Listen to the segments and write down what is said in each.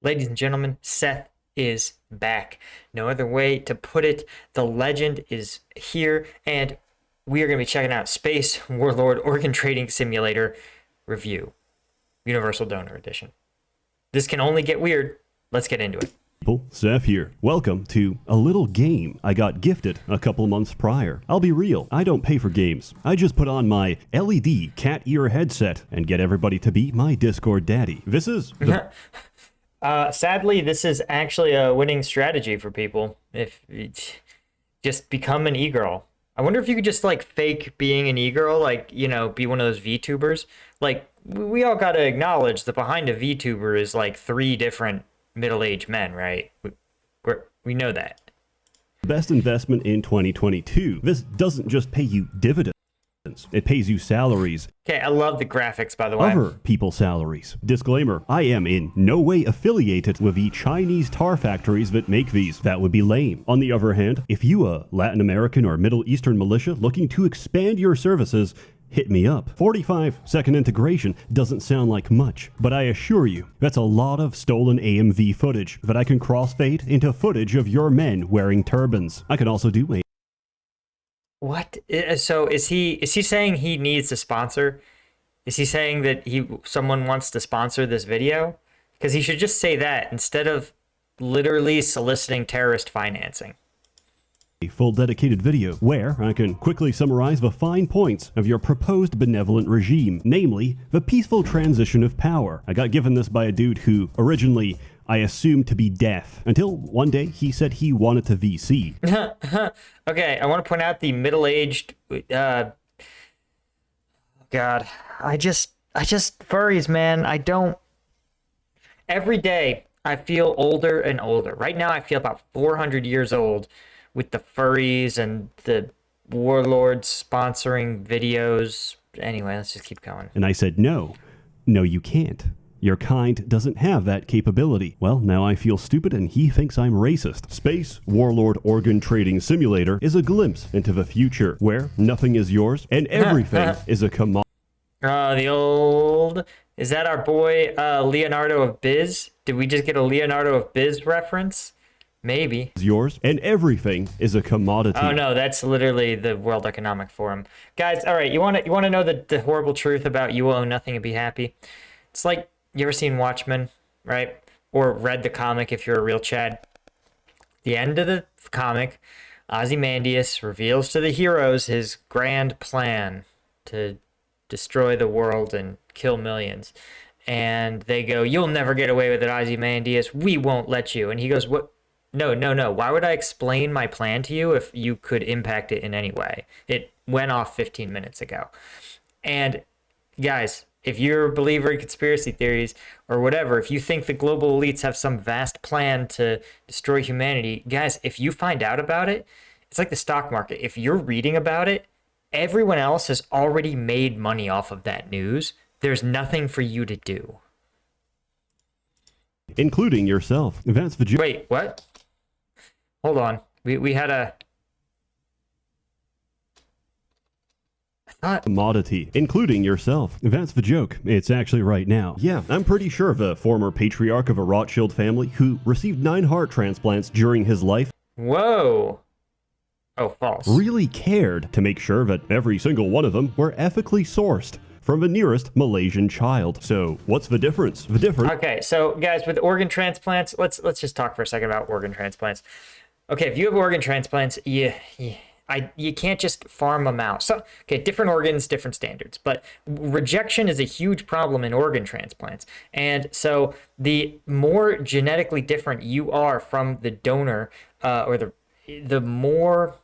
Ladies and gentlemen, Seth is back. No other way to put it. The legend is here, and we are going to be checking out Space Warlord Organ Trading Simulator Review, Universal Donor Edition. This can only get weird. Let's get into it. People, Sseth here. Welcome to a little game I got gifted a couple months prior. I'll be real, I don't pay for games. I just put on my LED cat ear headset and get everybody to be my Discord daddy. This is the Sadly, this is actually a winning strategy for people. If just become an e-girl. I wonder if you could just like fake being an e-girl, like, you know, be one of those VTubers. Like, we all got to acknowledge that behind a VTuber is like 3 different middle-aged men, right? We know that. best investment in 2022. This doesn't just pay you dividends. It pays you salaries. Okay, I love the graphics, by the way. Other people's salaries. Disclaimer, I am in no way affiliated with the Chinese tar factories that make these. That would be lame. On the other hand, if you a Latin American or Middle Eastern militia looking to expand your services, hit me up. 45-second integration doesn't sound like much, but I assure you, that's a lot of stolen AMV footage that I can crossfade into footage of your men wearing turbans. I can also do a What? So is he saying he needs a sponsor? Is he saying that someone wants to sponsor this video? Because he should just say that instead of literally soliciting terrorist financing. full dedicated video where I can quickly summarize the fine points of your proposed benevolent regime, namely the peaceful transition of power. I got given this by a dude who originally I assumed to be deaf, until one day he said he wanted to VC. Okay, I want to point out the middle-aged God, I just furries, man. I don't. Every day I feel older and older. Right now I feel about 400 years old with the furries and the warlords sponsoring videos. Anyway, let's just keep going. And I said, no, you can't. Your kind doesn't have that capability. Well, now I feel stupid and he thinks I'm racist. Space Warlord Organ Trading Simulator is a glimpse into the future where nothing is yours and everything is a commodity. The old... Is that our boy Leonardo of Biz? Did we just get a Leonardo of Biz reference? Maybe. Is yours and everything is a commodity. Oh no, that's literally the World Economic Forum. Guys, all right, you want to know the horrible truth about you own nothing and be happy? It's like, you ever seen Watchmen, right? Or read the comic if you're a real Chad. The end of the comic, Ozymandias reveals to the heroes his grand plan to destroy the world and kill millions. And they go, "You'll never get away with it, Ozymandias. We won't let you." And he goes, "What? No. Why would I explain my plan to you if you could impact it in any way? It went off 15 minutes ago." And guys, if you're a believer in conspiracy theories or whatever, if you think the global elites have some vast plan to destroy humanity, guys, if you find out about it, it's like the stock market. If you're reading about it, everyone else has already made money off of that news. There's nothing for you to do. Including yourself. That's the Wait, what? Hold on. We had a... commodity, including yourself. That's the joke. It's actually right now. Yeah, I'm pretty sure the former patriarch of a Rothschild family who received 9 heart transplants during his life. Whoa. Oh, false. Really cared to make sure that every single one of them were ethically sourced from the nearest Malaysian child. So what's the difference? The difference... Okay, so guys, with organ transplants, let's just talk for a second about organ transplants. Okay, if you have organ transplants, you can't just farm them out. So, okay, different organs, different standards. But rejection is a huge problem in organ transplants. And so the more genetically different you are from the donor, or the more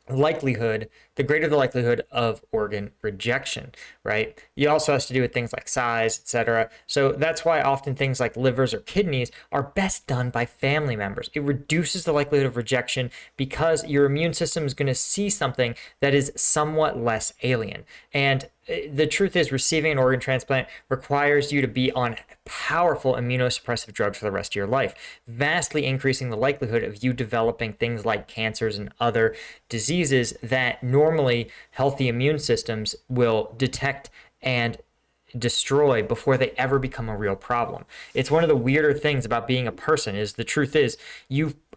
likelihood, the greater the likelihood of organ rejection, right? It also has to do with things like size, etc. So that's why often things like livers or kidneys are best done by family members. It reduces the likelihood of rejection because your immune system is going to see something that is somewhat less alien. And the truth is, receiving an organ transplant requires you to be on powerful immunosuppressive drugs for the rest of your life, vastly increasing the likelihood of you developing things like cancers and other diseases that normally healthy immune systems will detect and destroy before they ever become a real problem. It's one of the weirder things about being a person is the truth is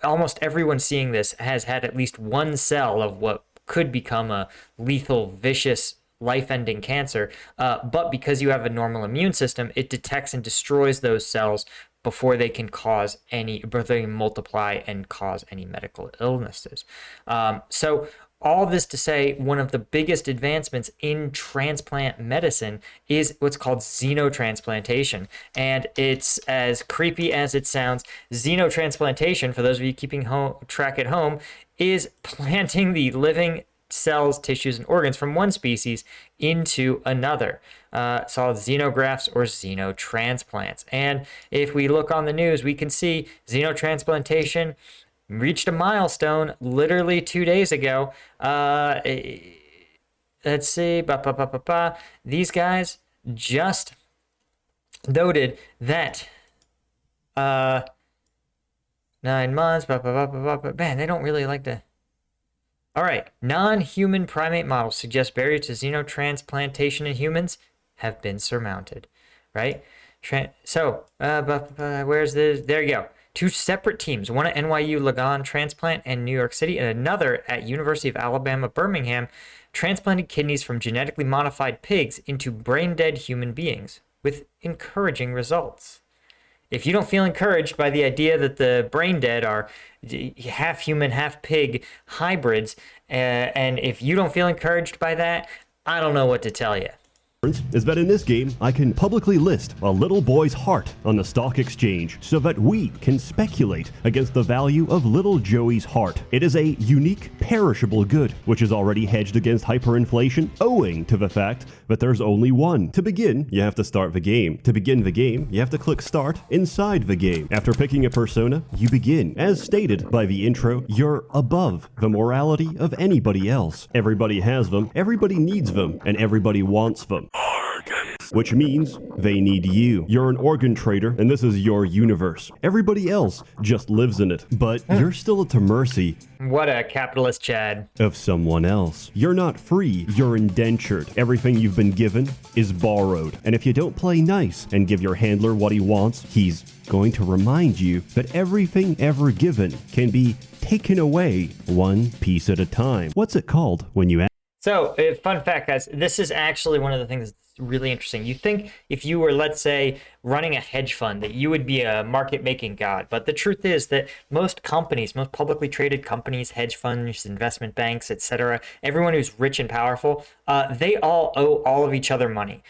almost everyone seeing this has had at least one cell of what could become a lethal, vicious, life-ending cancer. But because you have a normal immune system, it detects and destroys those cells before they can multiply and cause any medical illnesses. So all this to say, one of the biggest advancements in transplant medicine is what's called xenotransplantation. And it's as creepy as it sounds. Xenotransplantation, for those of you keeping track at home, is planting the living cells, tissues, and organs from one species into another. It's called xenografts or xenotransplants. And if we look on the news, we can see xenotransplantation reached a milestone literally 2 days ago. Let's see. These guys just noted that 9 months. Man, they don't really like to. All right. Non-human primate models suggest barriers to xenotransplantation in humans have been surmounted. Right? Where's the? There you go. 2 separate teams, one at NYU Langone Transplant in New York City and another at University of Alabama, Birmingham, transplanted kidneys from genetically modified pigs into brain-dead human beings with encouraging results. If you don't feel encouraged by the idea that the brain-dead are half human, half pig hybrids, and if you don't feel encouraged by that, I don't know what to tell you. Is that in this game, I can publicly list a little boy's heart on the stock exchange so that we can speculate against the value of little Joey's heart. It is a unique, perishable good, which is already hedged against hyperinflation owing to the fact that there's only one. To begin, you have to start the game. To begin the game, you have to click start inside the game. After picking a persona, you begin. As stated by the intro, you're above the morality of anybody else. Everybody has them, everybody needs them, and everybody wants them. Which means they need you. You're an organ trader, and this is your universe. Everybody else just lives in it, but you're still at the mercy. What a capitalist Chad. Of someone else. You're not free, you're indentured. Everything you've been given is borrowed. And if you don't play nice and give your handler what he wants, he's going to remind you that everything ever given can be taken away one piece at a time. What's it called when you ask? So, fun fact, guys, this is actually one of the things that's really interesting. You think if you were, let's say, running a hedge fund, that you would be a market-making god. But the truth is that most companies, most publicly traded companies, hedge funds, investment banks, etc., everyone who's rich and powerful, they all owe all of each other money.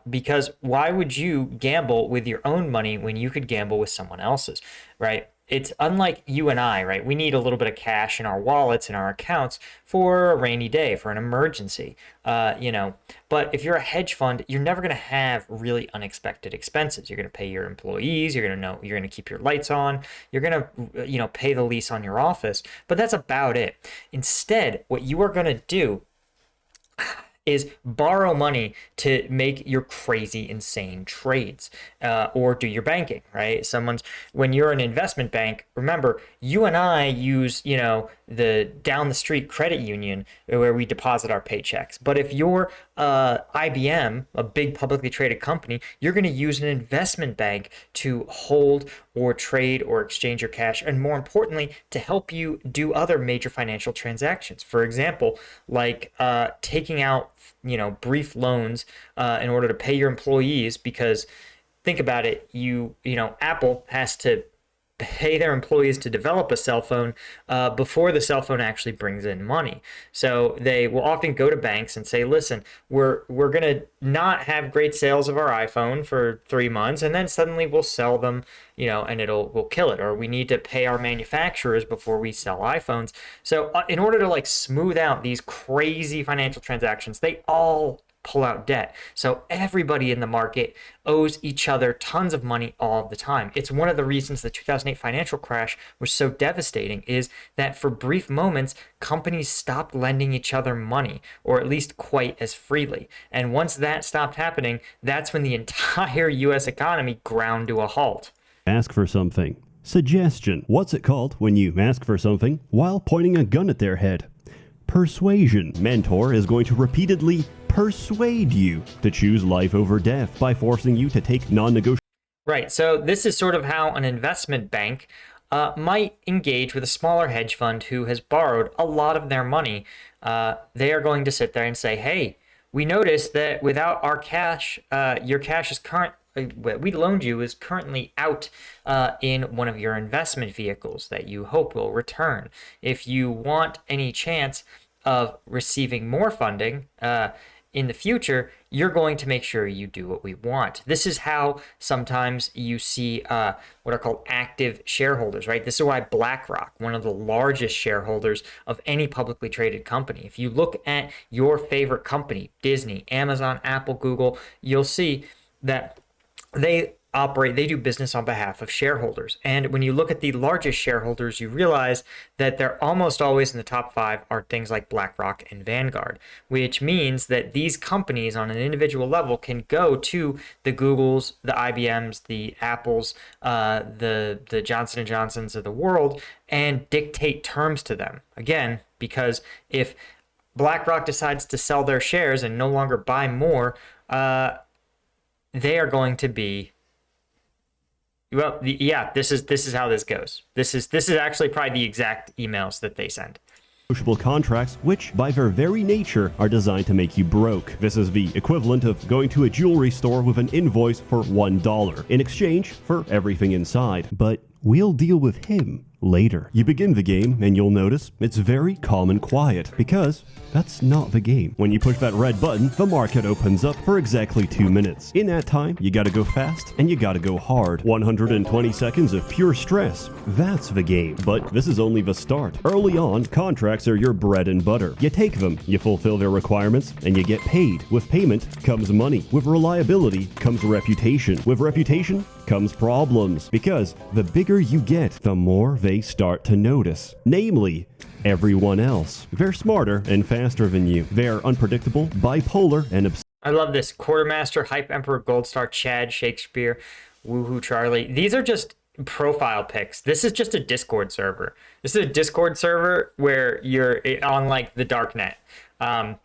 Because why would you gamble with your own money when you could gamble with someone else's, right? It's unlike you and I, right? We need a little bit of cash in our wallets and our accounts for a rainy day, for an emergency, But if you're a hedge fund, you're never going to have really unexpected expenses. You're going to pay your employees. You're going to keep your lights on. You're going to, pay the lease on your office. But that's about it. Instead, what you are going to do is borrow money to make your crazy, insane trades, or do your banking, right? When you're an investment bank, remember, you and I use, the down the street credit union where we deposit our paychecks. But if you're IBM, a big publicly traded company, you're going to use an investment bank to hold or trade or exchange your cash, and more importantly, to help you do other major financial transactions. For example, like taking out brief loans in order to pay your employees, because think about it, Apple has to pay their employees to develop a cell phone before the cell phone actually brings in money. So they will often go to banks and say, listen, we're going to not have great sales of our iPhone for 3 months, and then suddenly we'll sell them, and we'll kill it. Or we need to pay our manufacturers before we sell iPhones. So in order to smooth out these crazy financial transactions, they all pull out debt. So everybody in the market owes each other tons of money all the time. It's one of the reasons the 2008 financial crash was so devastating, is that for brief moments, companies stopped lending each other money, or at least quite as freely. And once that stopped happening, that's when the entire US economy ground to a halt. Ask for something. Suggestion. What's it called when you ask for something while pointing a gun at their head? Persuasion. Mentor is going to repeatedly persuade you to choose life over death by forcing you to take non-negotiable. Right. So this is sort of how an investment bank might engage with a smaller hedge fund who has borrowed a lot of their money. They are going to sit there and say, hey, we noticed that without our cash, your cash is what we loaned you is currently out in one of your investment vehicles that you hope will return. If you want any chance of receiving more funding in the future, you're going to make sure you do what we want. This is how sometimes you see what are called active shareholders, right? This is why BlackRock, one of the largest shareholders of any publicly traded company. If you look at your favorite company, Disney, Amazon, Apple, Google, you'll see that they do business on behalf of shareholders. And when you look at the largest shareholders, you realize that they're almost always in the top 5 are things like BlackRock and Vanguard, which means that these companies on an individual level can go to the Googles, the IBMs, the Apples, the Johnson & Johnsons of the world and dictate terms to them. Again, because if BlackRock decides to sell their shares and no longer buy more, they are going to be this is how this goes. This is actually probably the exact emails that they send. Negotiable contracts, which by their very nature are designed to make you broke. This is the equivalent of going to a jewelry store with an invoice for $1 in exchange for everything inside. But we'll deal with him later. You begin the game and you'll notice it's very calm and quiet because that's not the game. When you push that red button, the market opens up for exactly 2 minutes. In that time, you gotta go fast and you gotta go hard. 120 seconds of pure stress. That's the game. But this is only the start. Early on, contracts are your bread and butter. You take them, you fulfill their requirements, and you get paid. With payment comes money. With reliability comes reputation. With reputation comes problems. Because the bigger you get, the more they start to notice. Namely, everyone else. They're smarter and faster than you. They're unpredictable, bipolar, and I love this. Quartermaster, Hype Emperor, Gold Star, Chad, Shakespeare, Woohoo Charlie. These are just profile pics. This is just a Discord server. This is a Discord server where you're on like the dark net. 100%.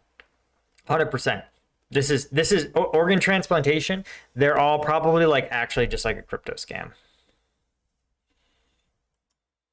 This is organ transplantation. They're all probably like actually just like a crypto scam.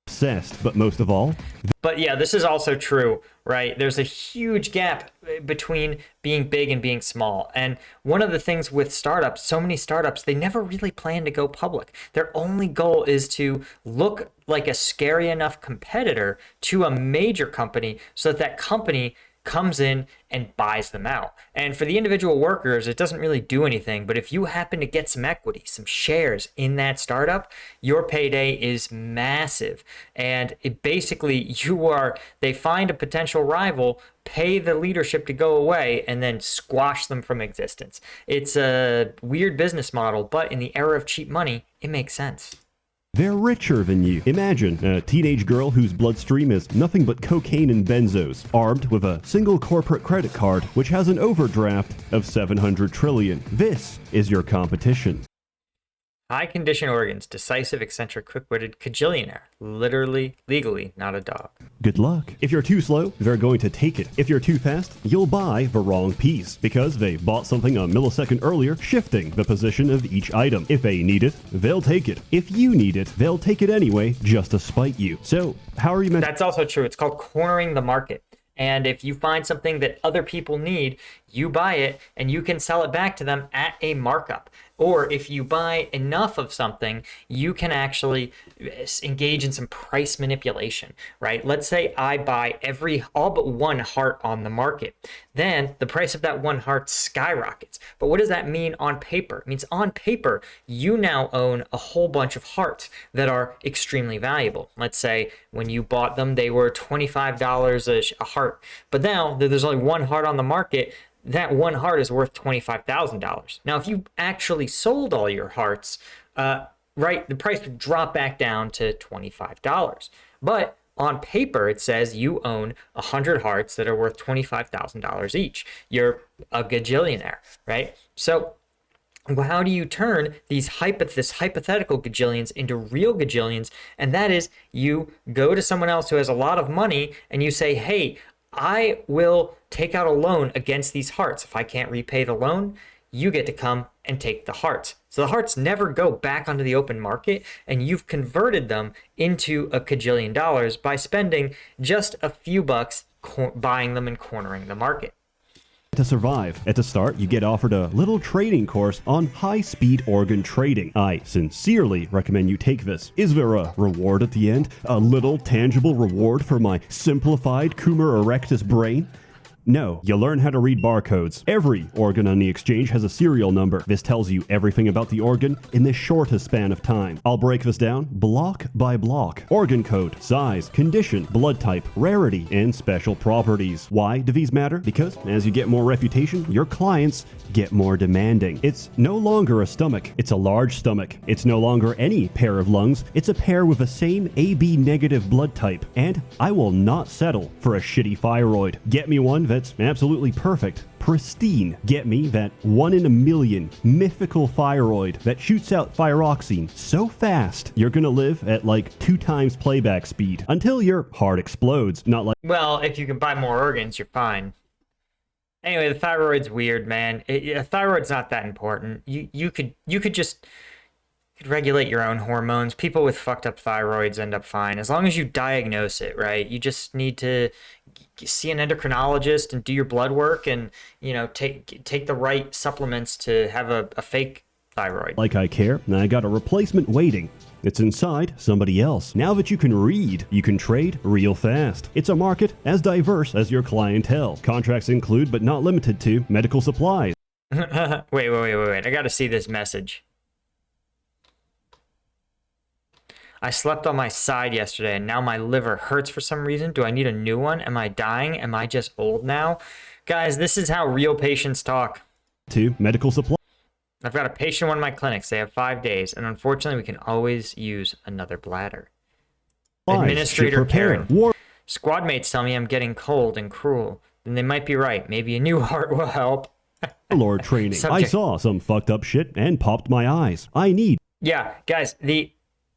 Obsessed, but most of all, but yeah, this is also true, right? There's a huge gap between being big and being small. And one of the things with startups, so many startups, they never really plan to go public. Their only goal is to look like a scary enough competitor to a major company so that that company comes in and buys them out. And for the individual workers, it doesn't really do anything. But if you happen to get some equity, some shares in that startup, your payday is massive. And it basically they find a potential rival, pay the leadership to go away, and then squash them from existence. It's a weird business model, but in the era of cheap money, it makes sense. they're richer than you. Imagine a teenage girl whose bloodstream is nothing but cocaine and benzos, armed with a single corporate credit card which has an overdraft of 700 trillion. This is your competition. High condition organs, decisive, eccentric, quick-witted, cajillionaire. Literally, legally, not a dog. Good luck. If you're too slow, they're going to take it. If you're too fast, you'll buy the wrong piece because they bought something a millisecond earlier, shifting the position of each item. If they need it, they'll take it. If you need it, they'll take it anyway just to spite you. So, how are you meant? That's also true. It's called cornering the market. And if you find something that other people need, you buy it and you can sell it back to them at a markup. Or if you buy enough of something, you can actually engage in some price manipulation, right? Let's say I buy all but one heart on the market. Then the price of that one heart skyrockets. But what does that mean on paper? It means on paper, you now own a whole bunch of hearts that are extremely valuable. Let's say when you bought them, they were $25 a heart. But now that there's only one heart on the market, that one heart is worth $25,000. Now, if you actually sold all your hearts, right, the price would drop back down to $25. But on paper, it says you own 100 hearts that are worth $25,000 each. You're a gajillionaire, right? So how do you turn this hypothetical gajillions into real gajillions? And that is you go to someone else who has a lot of money and you say, hey, I will take out a loan against these hearts. If I can't repay the loan, you get to come and take the hearts. So the hearts never go back onto the open market, and you've converted them into a cajillion dollars by spending just a few bucks buying them and cornering the market. To survive. At the start, you get offered a little training course on high-speed organ trading. I sincerely recommend you take this. Is there a reward at the end? A little tangible reward for my simplified Coomer erectus brain? No, you learn how to read barcodes. Every organ on the exchange has a serial number. This tells you everything about the organ in the shortest span of time. I'll break this down block by block. Organ code, size, condition, blood type, rarity, and special properties. Why do these matter? Because as you get more reputation, your clients get more demanding. It's no longer a stomach, it's a large stomach. It's no longer any pair of lungs, it's a pair with the same AB negative blood type. And I will not settle for a shitty thyroid. Get me one that's absolutely perfect, pristine. Get me that 1 in a million mythical thyroid that shoots out thyroxine so fast you're gonna live at like 2 times playback speed until your heart explodes. Not like, Well, if you can buy more organs, you're fine. Anyway, the thyroid's weird, man. Thyroid's not that important. You could just regulate your own hormones. People with fucked up thyroids end up fine as long as you diagnose it, right? You just need to see an endocrinologist and do your blood work, and take the right supplements to have a fake thyroid. like I care, and I got a replacement waiting. It's inside somebody else. Now that you can read, you can trade real fast. It's a market as diverse as your clientele. Contracts include, but not limited to, medical supplies. Wait. I gotta see this message. I slept on my side yesterday and now my liver hurts for some reason. Do I need a new one? Am I dying? Am I just old now? Guys, this is how real patients talk. To medical supplies. I've got a patient in one of my clinics. They have 5 days, and unfortunately, we can always use another bladder. Administrator Karen. Squad mates tell me I'm getting cold and cruel. Then they might be right. Maybe a new heart will help. Lord training. I saw some fucked up shit and popped my eyes. I need. Yeah, guys, the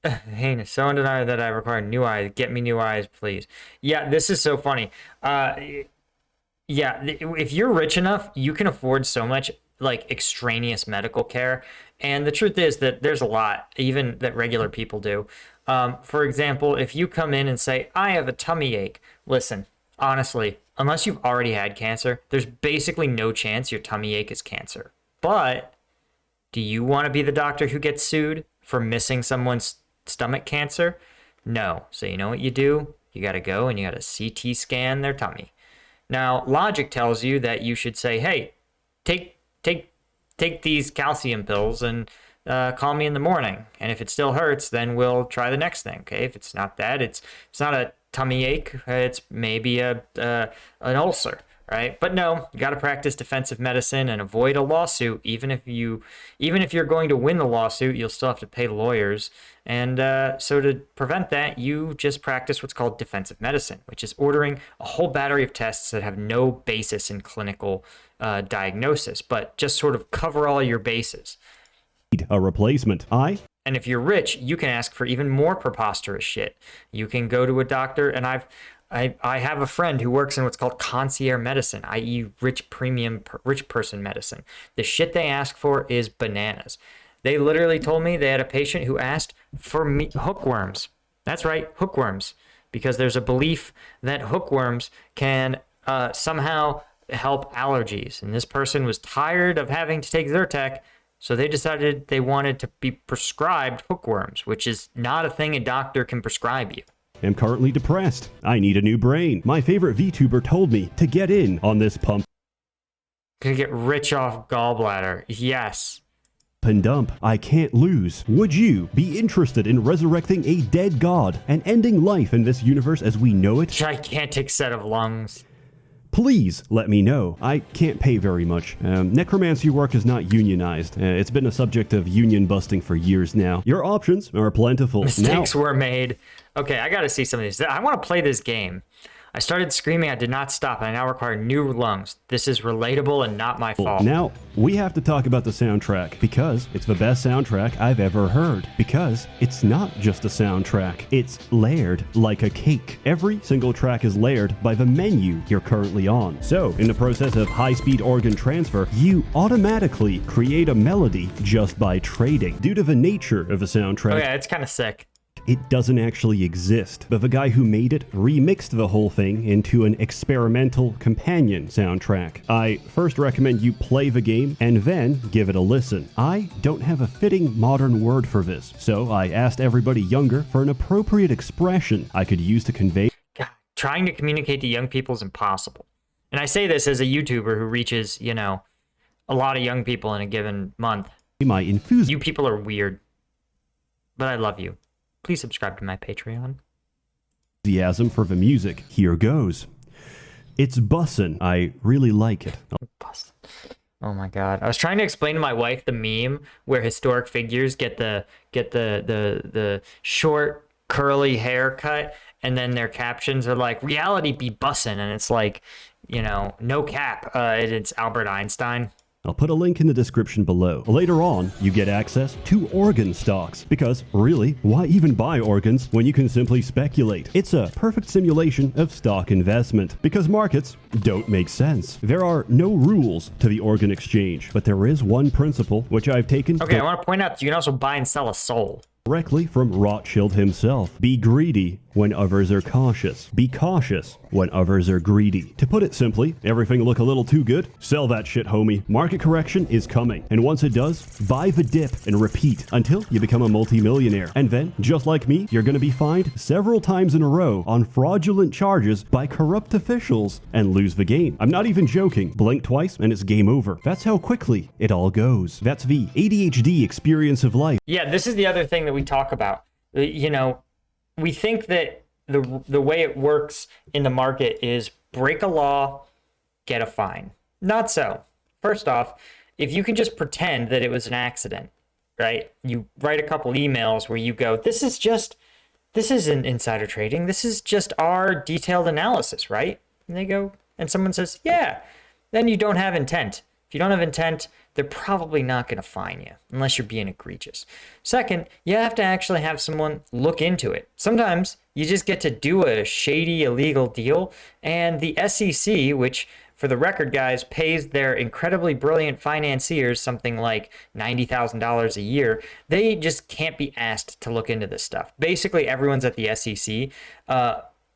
heinous. So undeniable that I require new eyes. Get me new eyes, please. Yeah, this is so funny. Yeah, if you're rich enough, you can afford so much like extraneous medical care. And the truth is that there's a lot, even that regular people do. For example, if you come in and say, I have a tummy ache, listen, honestly, unless you've already had cancer, there's basically no chance your tummy ache is cancer. But do you want to be the doctor who gets sued for missing someone's stomach cancer? No. So you know what you do? You got to go and you got to CT scan their tummy. Now, logic tells you that you should say, hey, take these calcium pills and call me in the morning. And if it still hurts, then we'll try the next thing. Okay, if it's not that, it's not a tummy ache. It's maybe an ulcer, right? But no, you got to practice defensive medicine and avoid a lawsuit. Even if you're going to win the lawsuit, you'll still have to pay lawyers. And so to prevent that, you just practice what's called defensive medicine, which is ordering a whole battery of tests that have no basis in clinical diagnosis, but just sort of cover all your bases. A replacement. And if you're rich, you can ask for even more preposterous shit. You can go to a doctor, and I have a friend who works in what's called concierge medicine, i.e. rich person medicine. The shit they ask for is bananas. They literally told me they had a patient who asked for hookworms. That's right, hookworms. Because there's a belief that hookworms can somehow help allergies. And this person was tired of having to take Zyrtec, so they decided they wanted to be prescribed hookworms, which is not a thing a doctor can prescribe you. I'm currently depressed. I need a new brain. My favorite VTuber told me to get in on this pump Gonna get rich off gallbladder. Yes. and dump. I can't lose. Would you be interested in resurrecting a dead god and ending life in this universe as we know it? Gigantic set of lungs. Please let me know. I can't pay very much. Necromancy work is not unionized. It's been a subject of union busting for years now. Your options are plentiful. Mistakes were made. Okay, I gotta see some of these. I want to play this game. I started screaming. I did not stop, and I now require new lungs. This is relatable and not my fault. Now, we have to talk about the soundtrack, because it's the best soundtrack I've ever heard. Because it's not just a soundtrack, it's layered like a cake. Every single track is layered by the menu you're currently on. So, in the process of high-speed organ transfer, you automatically create a melody just by trading. Due to the nature of the soundtrack, Oh yeah, it's kind of sick. it doesn't actually exist, but the guy who made it remixed the whole thing into an experimental companion soundtrack. I first recommend you play the game and then give it a listen. I don't have a fitting modern word for this, so I asked everybody younger for an appropriate expression I could use to convey. God, trying to communicate to young people is impossible. And I say this as a YouTuber who reaches, a lot of young people in a given month. My enthusiasm You people are weird, but I love you. Please subscribe to my Patreon. for the music. Here goes. It's bussin'. I really like it. Oh my god. I was trying to explain to my wife the meme where historic figures get the short curly haircut, and then their captions are like, reality be bussin', and it's like, no cap. It's Albert Einstein. I'll put a link in the description below. Later on, you get access to organ stocks, because really, why even buy organs when you can simply speculate? It's a perfect simulation of stock investment, because markets don't make sense. There are no rules to the organ exchange, but there is one principle which I've taken Okay, I want to point out that you can also buy and sell a soul. directly from Rothschild himself. Be greedy when others are cautious. Be cautious when others are greedy. To put it simply, everything look a little too good? Sell that shit, homie. Market correction is coming. And once it does, buy the dip and repeat until you become a multimillionaire. And then, just like me, you're gonna be fined several times in a row on fraudulent charges by corrupt officials and lose the game. I'm not even joking. Blink twice and it's game over. That's how quickly it all goes. That's the ADHD experience of life. Yeah, this is the other thing that we talk about. We think that the way it works in the market is break a law, get a fine. Not so. First off, if you can just pretend that it was an accident, right? You write a couple emails where you go, this isn't insider trading. This is just our detailed analysis, right? And they go, and someone says, yeah, then you don't have intent. If you don't have intent, they're probably not going to fine you unless you're being egregious. Second, you have to actually have someone look into it. Sometimes you just get to do a shady, illegal deal, and the SEC, which, for the record, guys, pays their incredibly brilliant financiers something like $90,000 a year, they just can't be asked to look into this stuff. Basically, everyone's at the SEC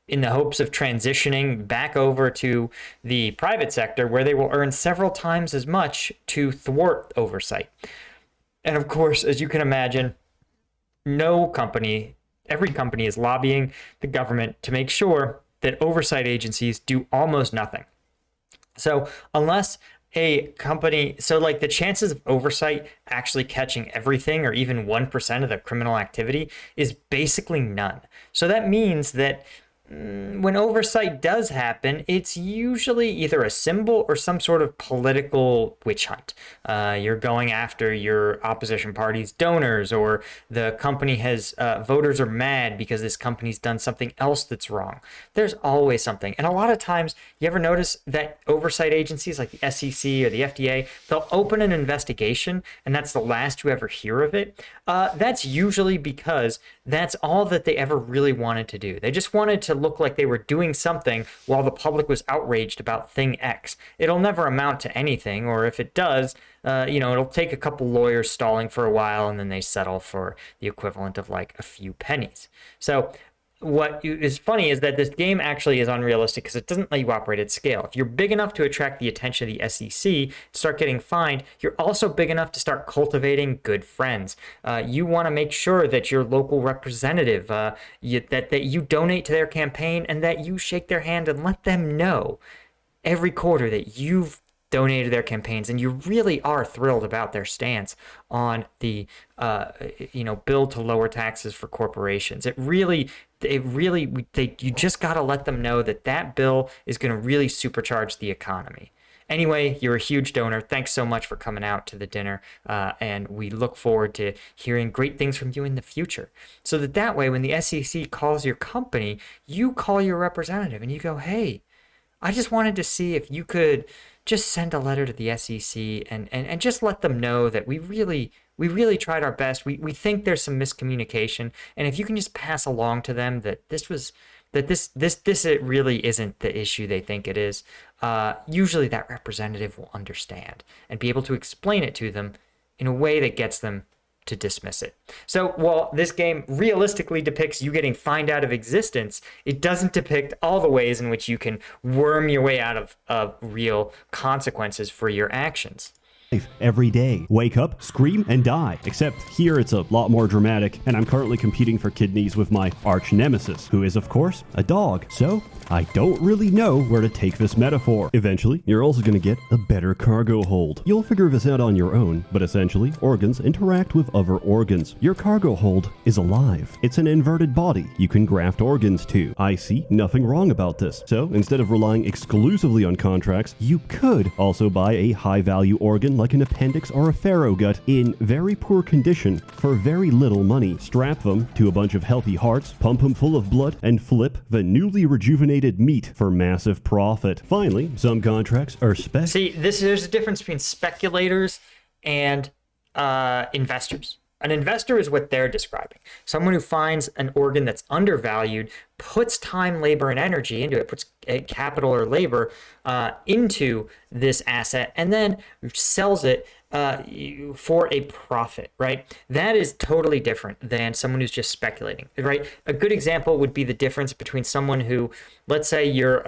in the hopes of transitioning back over to the private sector, where they will earn several times as much to thwart oversight. And of course, as you can imagine, every company is lobbying the government to make sure that oversight agencies do almost nothing. So unless a company, the chances of oversight actually catching everything, or even 1% of the criminal activity, is basically none. So that means that when oversight does happen, it's usually either a symbol or some sort of political witch hunt. You're going after your opposition party's donors, or the company has voters are mad because this company's done something else that's wrong. There's always something. And a lot of times, you ever notice that oversight agencies like the SEC or the FDA, they'll open an investigation, and that's the last you ever hear of it. That's usually because that's all that they ever really wanted to do. They just wanted to look like they were doing something while the public was outraged about thing X. It'll never amount to anything, or if it does, it'll take a couple lawyers stalling for a while, and then they settle for the equivalent of like a few pennies. So what is funny is that this game actually is unrealistic because it doesn't let you operate at scale. If you're big enough to attract the attention of the SEC, start getting fined, you're also big enough to start cultivating good friends. You want to make sure that your local representative, that you donate to their campaign, and that you shake their hand and let them know every quarter that you've donated their campaigns, and you really are thrilled about their stance on the bill to lower taxes for corporations. You just got to let them know that bill is going to really supercharge the economy. Anyway, you're a huge donor. Thanks so much for coming out to the dinner. And we look forward to hearing great things from you in the future. So that way, when the SEC calls your company, you call your representative and you go, hey, I just wanted to see if you could just send a letter to the SEC and just let them know that we really tried our best. We think there's some miscommunication. And if you can just pass along to them that this it really isn't the issue they think it is, usually that representative will understand and be able to explain it to them in a way that gets them to dismiss it. So while this game realistically depicts you getting fined out of existence, it doesn't depict all the ways in which you can worm your way out of real consequences for your actions. Every day. Wake up, scream, and die. Except here it's a lot more dramatic, and I'm currently competing for kidneys with my arch nemesis, who is, of course, a dog. So, I don't really know where to take this metaphor. Eventually, you're also going to get a better cargo hold. You'll figure this out on your own, but essentially, organs interact with other organs. Your cargo hold is alive. It's an inverted body you can graft organs to. I see nothing wrong about this. So, instead of relying exclusively on contracts, you could also buy a high-value organ like an appendix or a pharogut in very poor condition for very little money. Strap them to a bunch of healthy hearts, pump them full of blood, and flip the newly rejuvenated meat for massive profit. Finally, some contracts are See, there's a difference between speculators and investors. An investor is what they're describing. Someone who finds an organ that's undervalued, puts time, labor, and energy into it, puts capital or labor into this asset, and then sells it for a profit, right? That is totally different than someone who's just speculating, right? A good example would be the difference between someone who, let's say you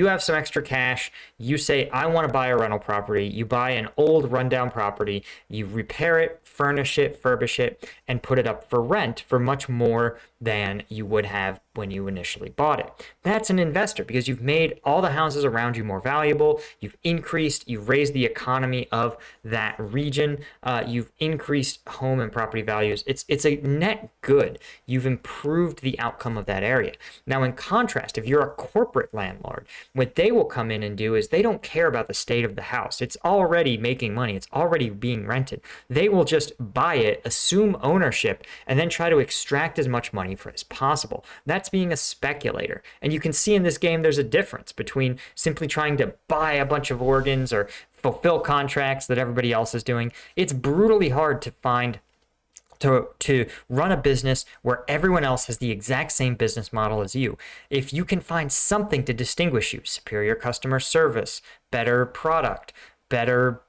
have some extra cash, you say, I want to buy a rental property, you buy an old rundown property, you repair it, furnish it, furbish it, and put it up for rent for much more than you would have when you initially bought it. That's an investor because you've made all the houses around you more valuable, you've raised the economy of that region, you've increased home and property values. It's a net good. You've improved the outcome of that area. Now, in contrast, if you're a corporate landlord, what they will come in and do is they don't care about the state of the house. It's already making money. It's already being rented. They will just buy it, assume ownership, and then try to extract as much money as possible. That's being a speculator. And you can see in this game there's a difference between simply trying to buy a bunch of organs or fulfill contracts that everybody else is doing. It's brutally hard to find to run a business where everyone else has the exact same business model as you. If you can find something to distinguish you, superior customer service, better product, better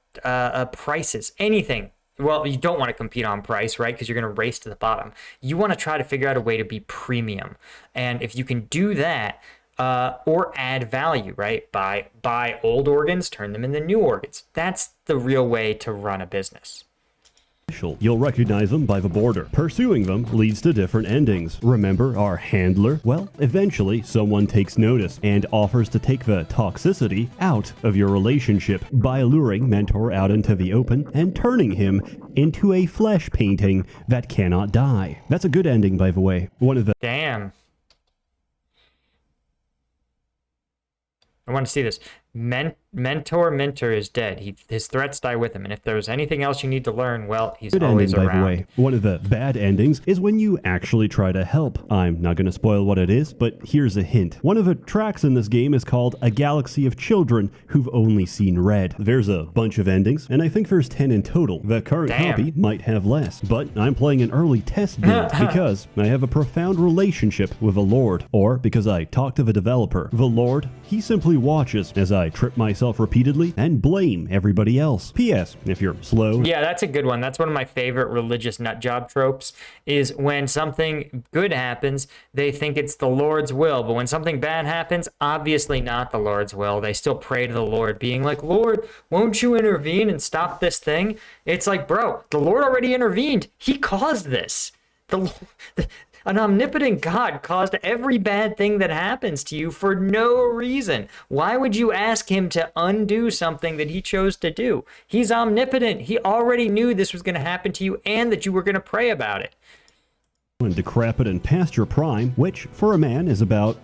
prices, anything. Well, you don't want to compete on price, right? Because you're going to race to the bottom. You want to try to figure out a way to be premium. And if you can do that, or add value, right? Buy old organs, turn them into new organs. That's the real way to run a business. You'll recognize them by the border. Pursuing them leads to different endings. Remember our handler? Well, eventually someone takes notice and offers to take the toxicity out of your relationship by luring Mentor out into the open and turning him into a flesh painting that cannot die. That's a good ending, by the way. One of the... Damn. I want to see this. Mentor is dead. His threats die with him. And if there's anything else you need to learn, well, he's good always ending, around. by the way. One of the bad endings is when you actually try to help. I'm not going to spoil what it is, but here's a hint. One of the tracks in this game is called A Galaxy of Children Who've Only Seen Red. There's a bunch of endings, and I think there's 10 in total. The current copy might have less, but I'm playing an early test build because I have a profound relationship with the Lord, or because I talked to the developer. The Lord, he simply watches as I trip myself repeatedly and blame everybody else. P.S. If you're slow... Yeah, that's a good one. That's one of my favorite religious nutjob tropes, is when something good happens, they think it's the Lord's will. But when something bad happens, obviously not the Lord's will. They still pray to the Lord, being like, Lord, won't you intervene and stop this thing? It's like, bro, the Lord already intervened. He caused this. An omnipotent God caused every bad thing that happens to you for no reason. Why would you ask him to undo something that he chose to do? He's omnipotent. He already knew this was going to happen to you and that you were going to pray about it. Decrepit and past your prime, which for a man is about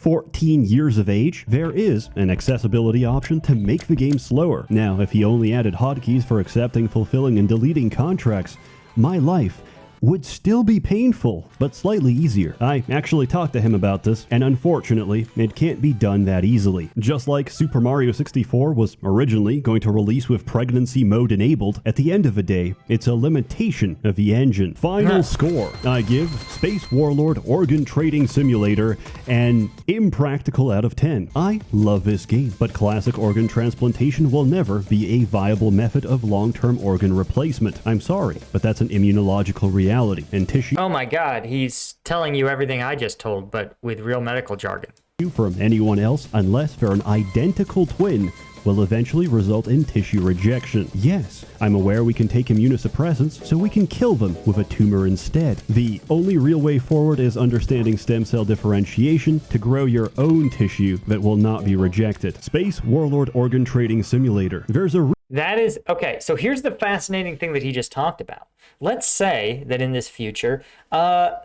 14 years of age, there is an accessibility option to make the game slower. Now, if he only added hotkeys for accepting, fulfilling, and deleting contracts, my life would still be painful, but slightly easier. I actually talked to him about this, and unfortunately, it can't be done that easily. Just like Super Mario 64 was originally going to release with pregnancy mode enabled, at the end of the day, it's a limitation of the engine. Final score. I give Space Warlord Organ Trading Simulator an impractical out of 10. I love this game, but classic organ transplantation will never be a viable method of long-term organ replacement. I'm sorry, but that's an immunological reality. And tissue Oh my God, he's telling you everything I just told, but with real medical jargon. from anyone else, unless they're an identical twin, will eventually result in tissue rejection. Yes, I'm aware we can take immunosuppressants, so we can kill them with a tumor instead. The only real way forward is understanding stem cell differentiation to grow your own tissue that will not be rejected. Space Warlord Organ Trading Simulator. There's a That is, okay, so here's the fascinating thing that he just talked about. Let's say that in this future,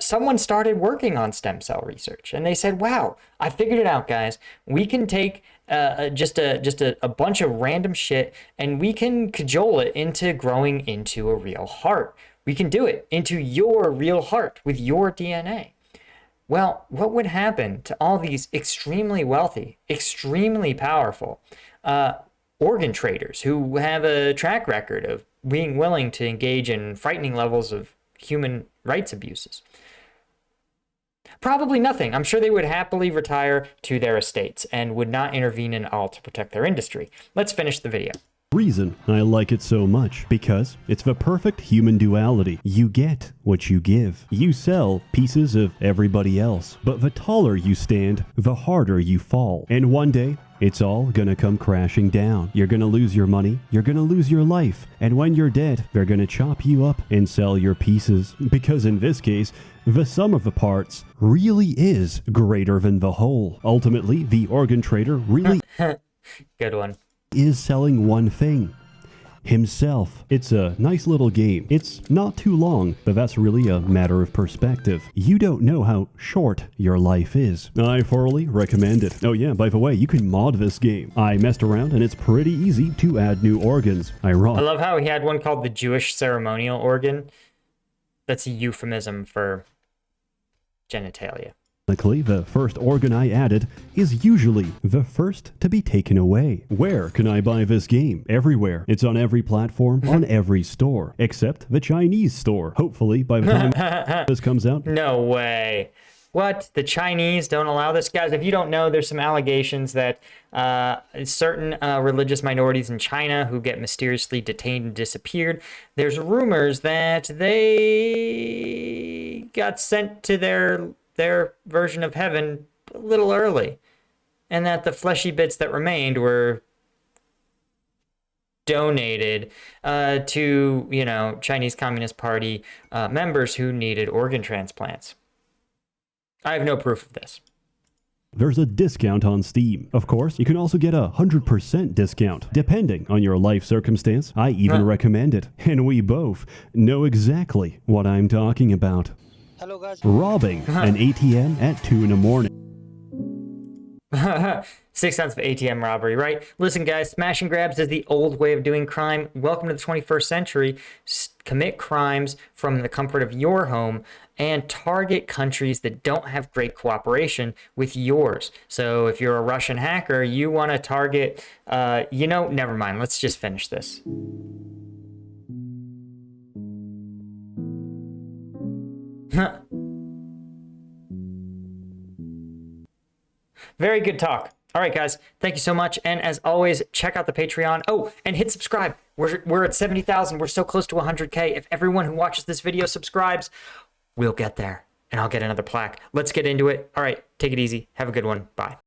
someone started working on stem cell research, and they said, wow, I figured it out, guys. We can take just a bunch of random shit, and we can cajole it into growing into a real heart. We can do it into your real heart with your DNA. Well, what would happen to all these extremely wealthy, extremely powerful organ traders who have a track record of being willing to engage in frightening levels of human rights abuses? Probably nothing. I'm sure they would happily retire to their estates and would not intervene in all to protect their industry. Let's finish the video. reason I like it so much, because it's the perfect human duality. You get what you give. You sell pieces of everybody else, but the taller you stand, the harder you fall. And one day, it's all gonna come crashing down. You're gonna lose your money, you're gonna lose your life, and when you're dead, they're gonna chop you up and sell your pieces. Because in this case, the sum of the parts really is greater than the whole. Ultimately, the organ trader really Good one. is selling one thing: himself. It's a nice little game. It's not too long, but that's really a matter of perspective. You don't know how short your life is. I thoroughly recommend it. Oh yeah, by the way, you can mod this game. I messed around and it's pretty easy to add new organs. I Ironic. love how he had one called the Jewish ceremonial organ. That's a euphemism for genitalia. The first organ I added is usually the first to be taken away. Where can I buy this game? Everywhere. It's on every platform, on every store, except the Chinese store. Hopefully, by the time this comes out. No way. What? The Chinese don't allow this? Guys, if you don't know, there's some allegations that certain religious minorities in China who get mysteriously detained and disappeared, there's rumors that they got sent to their version of heaven a little early, and that the fleshy bits that remained were donated to, you know, Chinese Communist Party members who needed organ transplants. I have no proof of this. There's a discount on Steam. Of course, you can also get a 100% discount, depending on your life circumstance. I even recommend it, and we both know exactly what I'm talking about. Hello guys. Robbing an ATM at 2 in the morning. 6 cents of ATM robbery, right? Listen, guys, smash and grabs is the old way of doing crime. Welcome to the 21st century. Commit crimes from the comfort of your home and target countries that don't have great cooperation with yours. So if you're a Russian hacker, you want to target, never mind. Let's just finish this. Very good talk. All right, guys, thank you so much. And as always, check out the Patreon. Oh, and hit subscribe. We're at 70,000. We're so close to 100K. If everyone who watches this video subscribes, we'll get there, and I'll get another plaque. Let's get into it. All right, take it easy. Have a good one. Bye.